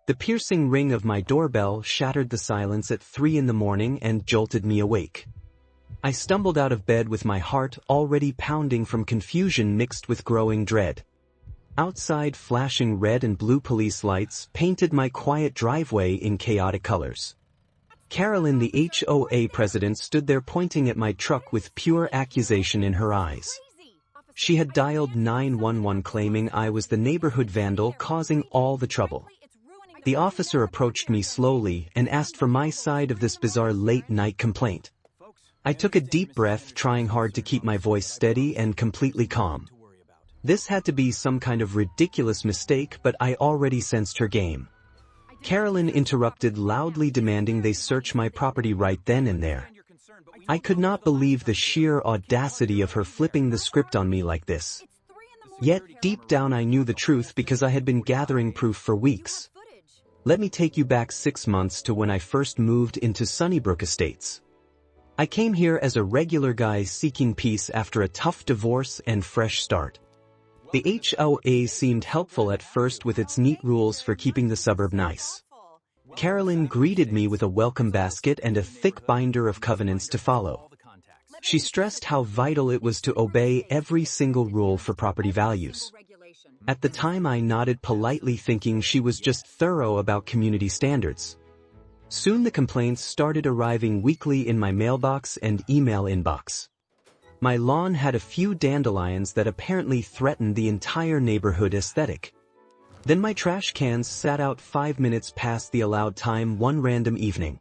The piercing ring of my doorbell shattered the silence at 3 in the morning and jolted me awake. I stumbled out of bed with my heart already pounding from confusion mixed with growing dread. Outside, flashing red and blue police lights painted my quiet driveway in chaotic colors. Carolyn, the HOA president, stood there pointing at my truck with pure accusation in her eyes. She had dialed 911 claiming I was the neighborhood vandal causing all the trouble. The officer approached me slowly and asked for my side of this bizarre late-night complaint. I took a deep breath, trying hard to keep my voice steady and completely calm. This had to be some kind of ridiculous mistake, but I already sensed her game. Carolyn interrupted, loudly demanding they search my property right then and there. I could not believe the sheer audacity of her flipping the script on me like this. Yet, deep down I knew the truth because I had been gathering proof for weeks. Let me take you back 6 months to when I first moved into Sunnybrook Estates. I came here as a regular guy seeking peace after a tough divorce and fresh start. The HOA seemed helpful at first with its neat rules for keeping the suburb nice. Carolyn greeted me with a welcome basket and a thick binder of covenants to follow. She stressed how vital it was to obey every single rule for property values. At the time I nodded politely, thinking she was just thorough about community standards. Soon the complaints started arriving weekly in my mailbox and email inbox. My lawn had a few dandelions that apparently threatened the entire neighborhood aesthetic. Then my trash cans sat out 5 minutes past the allowed time one random evening.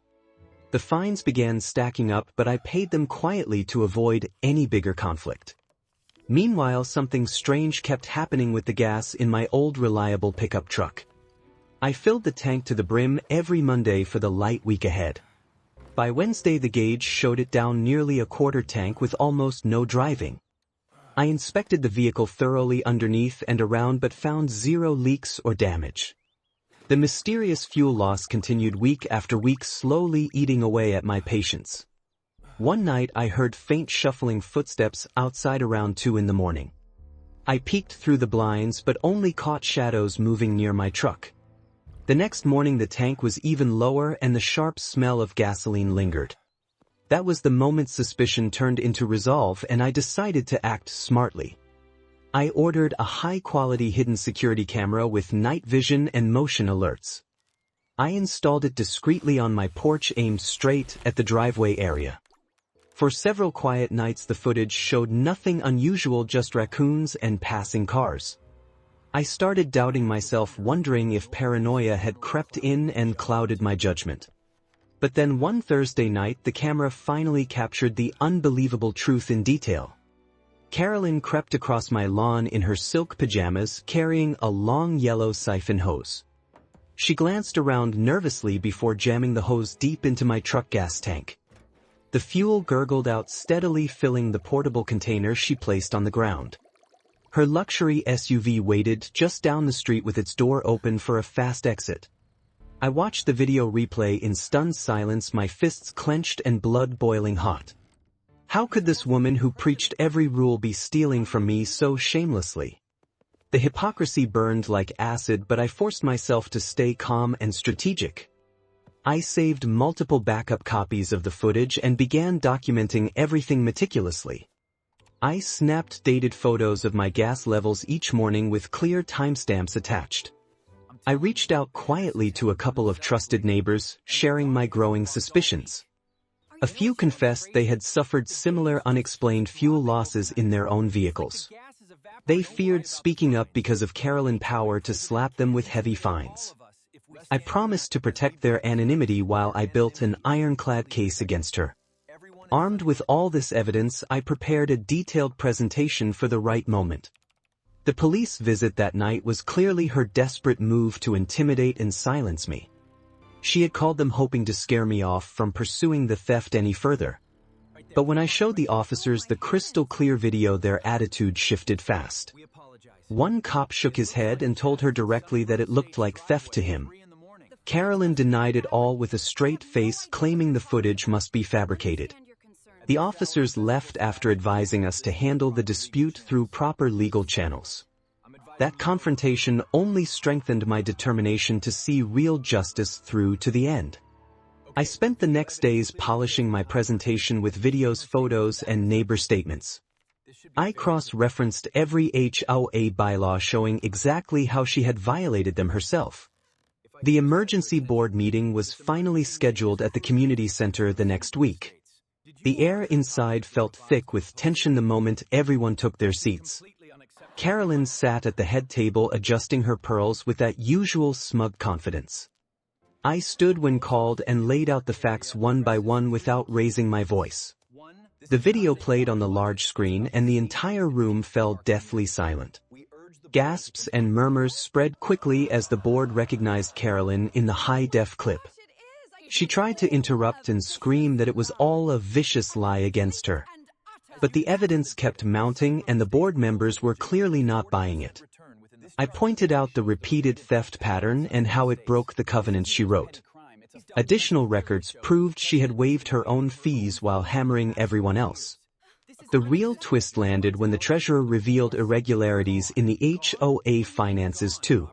The fines began stacking up, but I paid them quietly to avoid any bigger conflict. Meanwhile, something strange kept happening with the gas in my old reliable pickup truck. I filled the tank to the brim every Monday for the light week ahead. By Wednesday the gauge showed it down nearly a quarter tank with almost no driving. I inspected the vehicle thoroughly underneath and around but found 0 leaks or damage. The mysterious fuel loss continued week after week, slowly eating away at my patience. One night I heard faint shuffling footsteps outside around 2 in the morning. I peeked through the blinds but only caught shadows moving near my truck. The next morning the tank was even lower and the sharp smell of gasoline lingered. That was the moment suspicion turned into resolve, and I decided to act smartly. I ordered a high-quality hidden security camera with night vision and motion alerts. I installed it discreetly on my porch, aimed straight at the driveway area. For several quiet nights the footage showed nothing unusual, just raccoons and passing cars. I started doubting myself, wondering if paranoia had crept in and clouded my judgment. But then one Thursday night the camera finally captured the unbelievable truth in detail. Carolyn crept across my lawn in her silk pajamas, carrying a long yellow siphon hose. She glanced around nervously before jamming the hose deep into my truck gas tank. The fuel gurgled out steadily, filling the portable container she placed on the ground. Her luxury SUV waited just down the street with its door open for a fast exit. I watched the video replay in stunned silence, my fists clenched and blood boiling hot. How could this woman who preached every rule be stealing from me so shamelessly? The hypocrisy burned like acid, but I forced myself to stay calm and strategic. I saved multiple backup copies of the footage and began documenting everything meticulously. I snapped dated photos of my gas levels each morning with clear timestamps attached. I reached out quietly to a couple of trusted neighbors, sharing my growing suspicions. A few confessed they had suffered similar unexplained fuel losses in their own vehicles. They feared speaking up because of Carolyn's power to slap them with heavy fines. I promised to protect their anonymity while I built an ironclad case against her. Armed with all this evidence, I prepared a detailed presentation for the right moment. The police visit that night was clearly her desperate move to intimidate and silence me. She had called them hoping to scare me off from pursuing the theft any further. But when I showed the officers the crystal clear video, their attitude shifted fast. One cop shook his head and told her directly that it looked like theft to him. Carolyn denied it all with a straight face, claiming the footage must be fabricated. The officers left after advising us to handle the dispute through proper legal channels. That confrontation only strengthened my determination to see real justice through to the end. I spent the next days polishing my presentation with videos, photos, and neighbor statements. I cross-referenced every HOA bylaw showing exactly how she had violated them herself. The emergency board meeting was finally scheduled at the community center the next week. The air inside felt thick with tension the moment everyone took their seats. Carolyn sat at the head table adjusting her pearls with that usual smug confidence. I stood when called and laid out the facts one by one without raising my voice. The video played on the large screen and the entire room fell deathly silent. Gasps and murmurs spread quickly as the board recognized Carolyn in the high-def clip. She tried to interrupt and scream that it was all a vicious lie against her. But the evidence kept mounting and the board members were clearly not buying it. I pointed out the repeated theft pattern and how it broke the covenants she wrote. Additional records proved she had waived her own fees while hammering everyone else. The real twist landed when the treasurer revealed irregularities in the HOA finances too.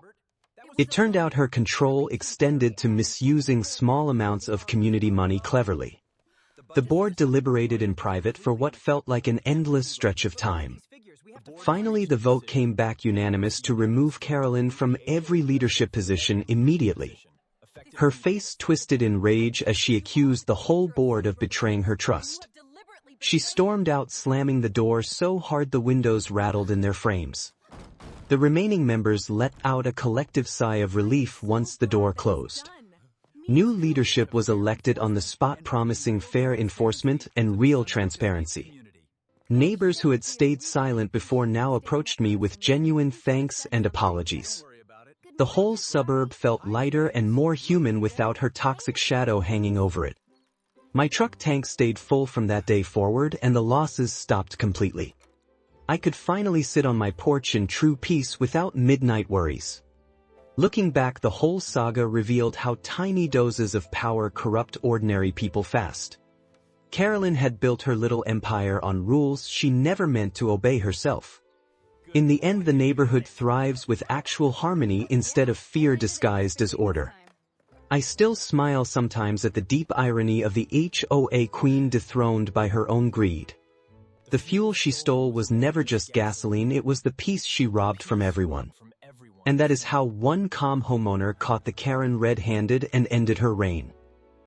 It turned out her control extended to misusing small amounts of community money cleverly. The board deliberated in private for what felt like an endless stretch of time. Finally, the vote came back unanimous to remove Carolyn from every leadership position immediately. Her face twisted in rage as she accused the whole board of betraying her trust. She stormed out, slamming the door so hard the windows rattled in their frames. The remaining members let out a collective sigh of relief once the door closed. New leadership was elected on the spot, promising fair enforcement and real transparency. Neighbors who had stayed silent before now approached me with genuine thanks and apologies. The whole suburb felt lighter and more human without her toxic shadow hanging over it. My truck tank stayed full from that day forward and the losses stopped completely. I could finally sit on my porch in true peace without midnight worries. Looking back, the whole saga revealed how tiny doses of power corrupt ordinary people fast. Carolyn had built her little empire on rules she never meant to obey herself. In the end, the neighborhood thrives with actual harmony instead of fear disguised as order. I still smile sometimes at the deep irony of the HOA queen dethroned by her own greed. The fuel she stole was never just gasoline, it was the peace she robbed from everyone. And that is how one calm homeowner caught the Karen red-handed and ended her reign.